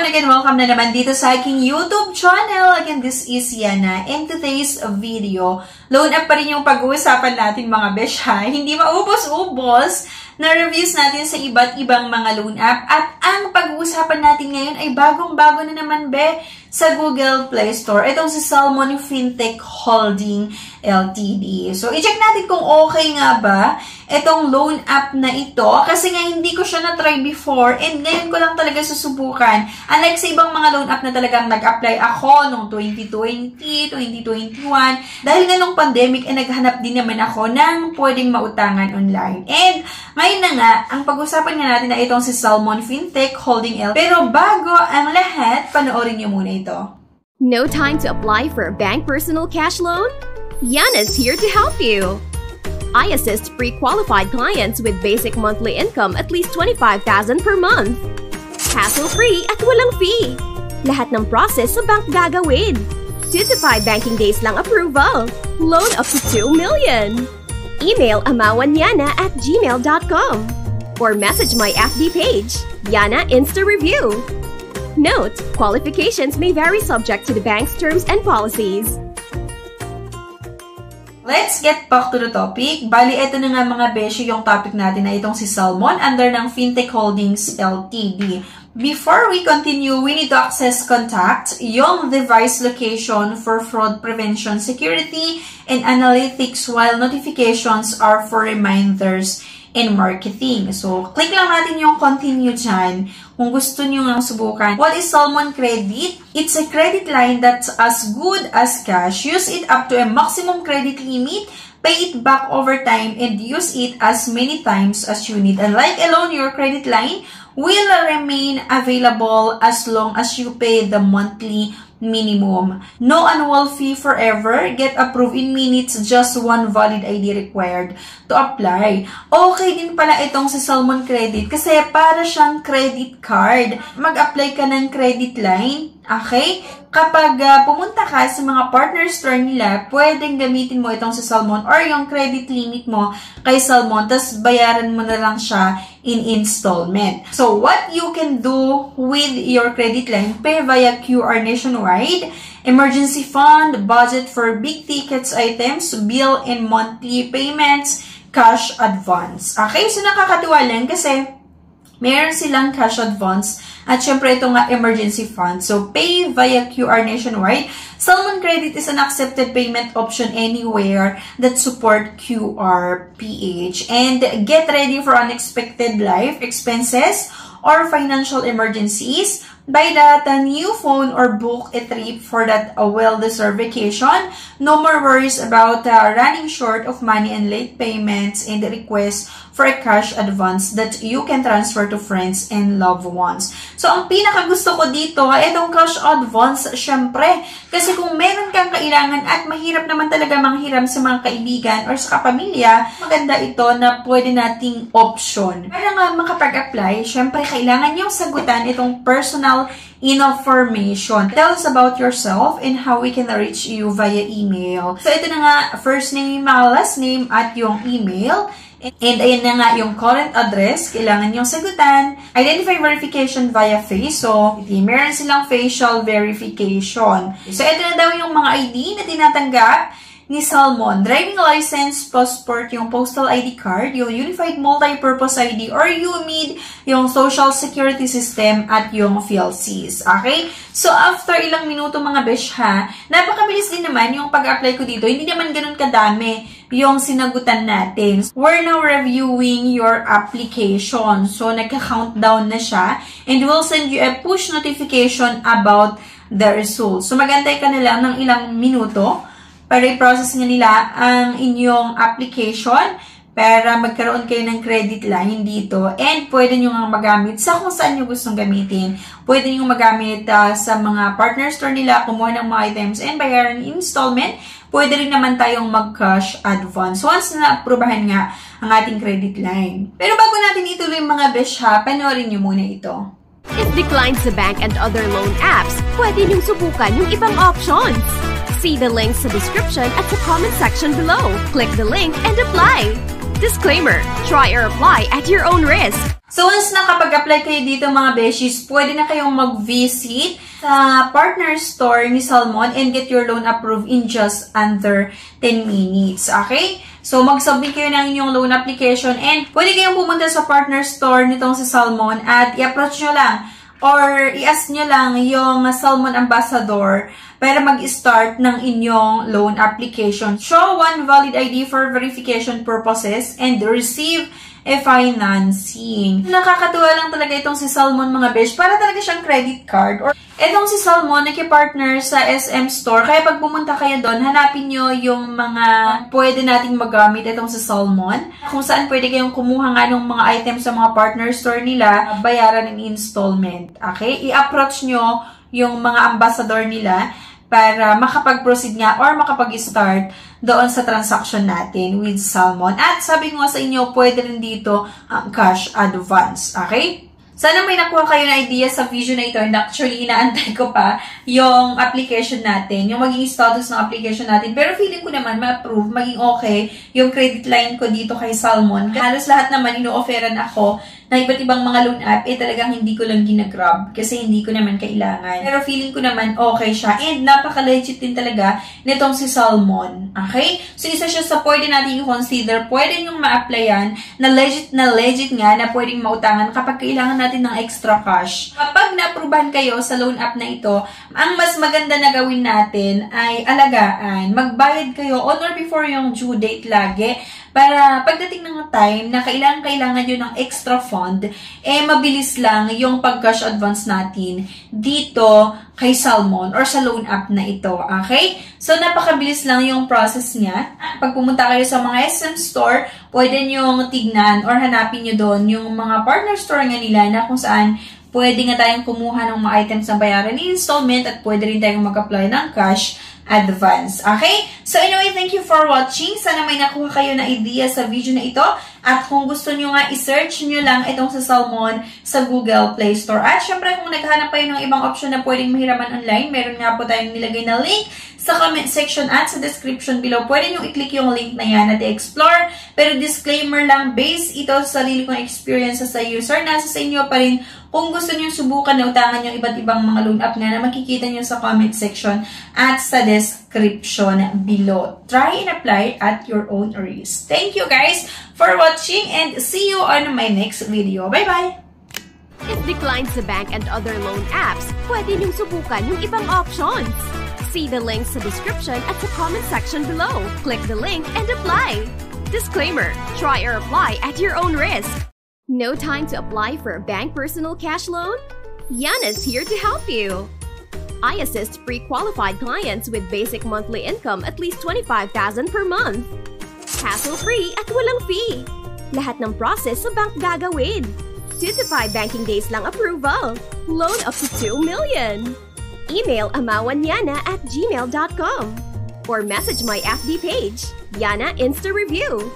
again, welcome na naman dito sa aking YouTube channel. Again, this is Yana. In today's video, loan up pa rin yung pag-uusapan natin mga besh ha. Hindi maubos-ubos na reviews natin sa iba't ibang mga loan app. At ang pag-uusapan natin ngayon ay bagong-bago na naman be sa Google Play Store. Itong si Salmon Fintech Holding Ltd. So, i-check natin kung okay nga ba itong loan app na ito. Kasi nga, hindi ko siya na-try before and ngayon ko lang talaga susubukan. Unlike sa ibang mga loan app na talagang nag-apply ako noong 2020, 2021. Dahil nga nung pandemic, naghanap din naman ako ng pwedeng mautangan online. And ngayon na nga, ang pag-usapan nga natin na itong si Salmon Fintech Holding Ltd. Pero bago ang lahat, panoorin niyo muna ito. No time to apply for a bank personal cash loan? Yana's here to help you. I assist pre-qualified clients with basic monthly income at least 25,000 per month. Hassle-free at walang fee. Lahat ng process sa bank gagawin. 2 to 5 banking days lang approval. Loan up to 2 million. Email amawanyana@gmail.com or message my FB page, Yana Insta Review. Note, qualifications may vary subject to the bank's terms and policies. Let's get back to the topic. Bali, ito na nga mga beshi yung topic natin na itong si Salmon under ng Fintech Holdings Ltd. Before we continue, we need to access contact, yung device location for fraud prevention, security, and analytics while notifications are for reminders and marketing. So, click lang natin yung continue dyan kung gusto nyo nga subukan. What is Salmon Credit? It's a credit line that's as good as cash. Use it up to a maximum credit limit, pay it back over time, and use it as many times as you need. And like a loan, your credit line will remain available as long as you pay the monthly minimum. No annual fee forever. Get approved in minutes. Just one valid ID required to apply. Okay din pala itong sa Salmon Credit kasi para siyang credit card. Mag-apply ka ng credit line. Okay? Kapag pumunta ka sa mga partner store nila, pwedeng gamitin mo itong sa Salmon or yung credit limit mo kay Salmon, tas bayaran mo na lang siya in installment. So, what you can do with your credit line, pay via QR nationwide, emergency fund, budget for big tickets items, bill and monthly payments, cash advance. Okay? So, nakakatuwa lang kasi meron silang cash advance at syempre ito nga emergency fund. So, pay via QR nationwide. Salmon Credit is an accepted payment option anywhere that support QR PH. And get ready for unexpected life expenses or financial emergencies. Buy that a new phone or book a trip for that well-deserved vacation. No more worries about running short of money and late payments and requests for a cash advance that you can transfer to friends and loved ones. So, ang pinaka-gusto ko dito ay itong cash advance, syempre. Kasi kung meron kang kailangan at mahirap naman talaga manghiram sa mga kaibigan or sa kapamilya, maganda ito na pwede nating option. Para nga makapag-apply, syempre kailangan yung sagutan itong personal information. Tell us about yourself and how we can reach you via email. So, ito na nga, first name, last name, at yung email. And ayan na nga yung current address, kailangan yung sagutan. Identify verification via face. So, meron silang facial verification. So, ito na daw yung mga ID na tinatanggap ni Salmon. Driving license, passport, yung postal ID card, yung Unified Multi-Purpose ID, or UMID, yung Social Security System, at yung PhilSys. Okay? So, after ilang minuto mga besh ha, napakabilis din naman yung pag-apply ko dito. Hindi naman ganun kadami yung sinagutan natin. We're now reviewing your application. So, nagka-countdown na siya, and we'll send you a push notification about the results. So, magantay ka na lang ng ilang minuto para i-process nga nila ang inyong application para magkaroon kayo ng credit line dito. And pwede nyo nga magamit sa kung saan nyo gustong gamitin. Pwede nyo magamit sa mga partner store nila, kumuha ng mga items and bayaran installment. Pwede rin naman tayong mag-cash advance once na aprubahan nga ang ating credit line. Pero bago natin ituloy mga besh ha, panoorin nyo muna ito. If declined sa bank and other loan apps, pwede nyong subukan yung ibang options. See the links sa description at the comment section below. Click the link and apply. Disclaimer, try or apply at your own risk. So, once nakapag-apply kayo dito mga beshies, pwede na kayong mag-visit sa partner store ni Salmon and get your loan approved in just under 10 minutes. Okay? So, mag-submit kayo ng inyong loan application and pwede kayong pumunta sa partner store nitong si Salmon at i-approach nyo lang or i-ask nyo lang yung Salmon Ambassador para mag-start ng inyong loan application. Show one valid ID for verification purposes and receive a financing. Nakakatuwa lang talaga itong si Salmon mga besh. Para talaga siyang credit card. Or itong si Salmon, nakipartner sa SM Store. Kaya pag pumunta kayo doon, hanapin nyo yung mga pwede nating magamit itong si Salmon. Kung saan pwede kayong kumuha nga ng mga items sa mga partner store nila, bayaran in installment. Okay? I-approach nyo yung mga ambassador nila para makapag-proceed nga or makapag-start doon sa transaction natin with Salmon. At sabi ko nga sa inyo, pwede rin dito ang cash advance. Okay? Sana may nakuha kayo na idea sa video na ito. And actually, inaantay ko pa yung application natin, yung maging status ng application natin. Pero feeling ko naman, ma-approve, maging okay yung credit line ko dito kay Salmon. Halos lahat naman, ino-offeran ako na iba't ibang mga loan app, talagang hindi ko lang ginagrab kasi hindi ko naman kailangan. Pero feeling ko naman okay siya. And napaka-legit din talaga nitong si Salmon. Okay? So, isa siya sa pwede natin i-consider. Pwede nyung ma-applyan na legit nga na pwedeng mautangan kapag kailangan natin ng extra cash. Kapag na-approvean kayo sa loan app na ito, ang mas maganda na gawin natin ay alagaan. Magbayad kayo on or before yung due date lagi para pagdating ng time na kailangan yun ng extra fund, mabilis lang yung pag-cash advance natin dito kay Salmon or sa loan app na ito. Okay? So, napakabilis lang yung process niya. Pag pumunta kayo sa mga SM Store, pwede nyo tignan or hanapin nyo doon yung mga partner store nga nila na kung saan pwede nga tayong kumuha ng mga items na bayaran ni installment at pwede rin tayong mag-apply ng cash advance. Okay? So anyway, thank you for watching. Sana may nakuha kayo na idea sa video na ito. At kung gusto nyo nga, i-search nyo lang itong sa Salmon sa Google Play Store. At syempre, kung naghahanap kayo ng ibang option na pwedeng mahiraman online, meron nga po tayong nilagay na link sa comment section at sa description below. Pwede nyo i-click yung link na yan at i-explore. Pero disclaimer lang, based ito sa sarili kong experience sa user, nasa sa inyo pa rin kung gusto nyo subukan na utangan yung iba't ibang mga loan app nga na makikita nyo sa comment section at sa description below. Try and apply at your own risk. Thank you guys for watching and see you on my next video. Bye-bye! If declined sa bank and other loan apps, pwede niyong subukan yung ibang options. See the links sa description at sa comment section below. Click the link and apply. Disclaimer, try or apply at your own risk. No time to apply for a bank personal cash loan? Yana's here to help you. I assist pre-qualified clients with basic monthly income at least 25,000 per month. Hassle-free at walang fee. Lahat ng process sa bank gagawin. 2 to 5 banking days lang approval. Loan up to 2 million. Email amawanyana@gmail.com or message my FB page, Yana Insta Review.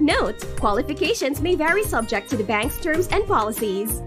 Note, qualifications may vary subject to the bank's terms and policies.